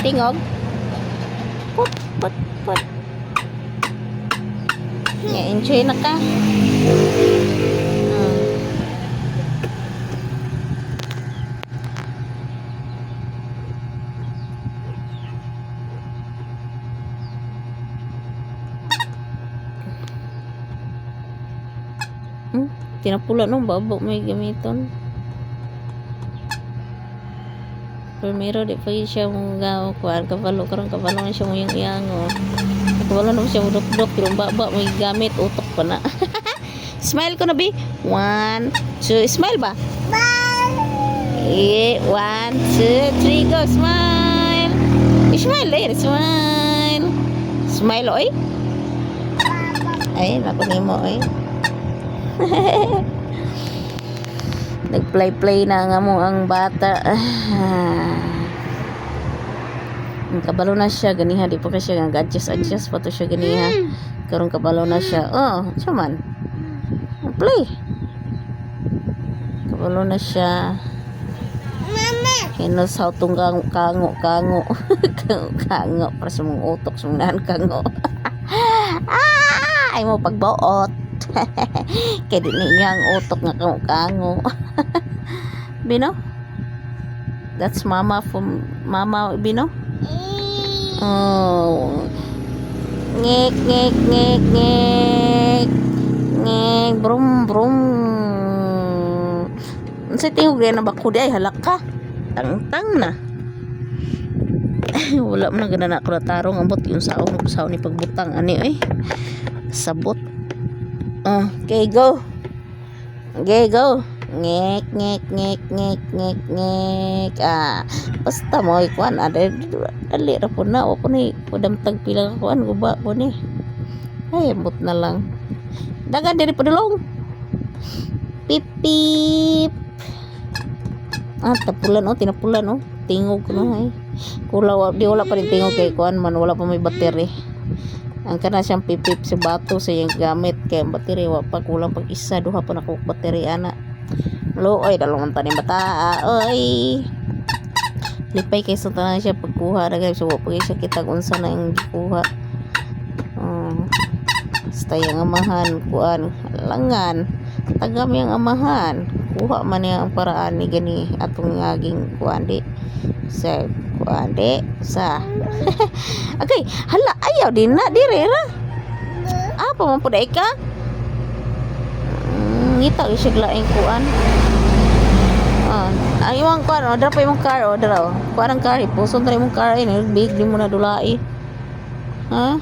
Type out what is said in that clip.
Tingog. Put, put, put. Enjoy na ka. Tinapula nung babo may gamiton. Primero di pa siya mong kuan kabalo karon kabalo na siya mo yung iyango. Kabalo na siya dok pero baba may gamit utok pa na. Smile ko na bi. 1, 2 smile ba? Smile. 1, 2, 3 go smile. Smile eh, smile. Smile oy. Ay nako nimo oy. Nag-play na nga mo ang bata. Kabalo na siya ganiha di pa ka siya adjust pa to siya ganiha. Karon kabalo na siya. Oh, saman. Play. Kabalo na siya. Mama. Hinos how tong kango. Kango para sa mong utok sa mong kango. Ay mo pagbaot. Kaya di niya ang utok nga kango. Bino? That's mama from mama Bino? Oh. Ngek ngek ngek ngek. Ngek brum brum. Sa tingog na bako di ay halak ka. Tang na. Wala man gana na ko tarong ambot yung saon ni pagbutang ani ay. Sabot. Okay, go. Okay, go. Ngek, ngek, ngek, ngek, ngek, ngek. Basta mo ikuan. Dali ra po na. O po ni. Pudamtag pila kuan. Guba po ni. Ay, ambot na lang. Dagan, diri po dulong. Pip, pip. Tapulan o. Tinapulan o. Tingog ko na ay. Di wala pa rin tingog kay kuan man. Wala pa may battery. Ang kana siyang pipip sa bato sa iyang gamit kay battery wa pa kulang pag isa duha pa nako battery ana lo oy dalawang tanim bata oy lipay kay sa tanan siya pagkuha ra guys so wa pag siya kita unsa na ang gikuha basta yung amahan kuan langan tagam yung amahan kuha man niya ang paraan ni gani atong ngaging kuan di sa kuan di sa okay hala ayaw din na dire ra apa man pud ka ngita isig laing kuan ang imong kuan order pa imong car order kuan ang car ipuson tra imong car ay big di mo na dulai ha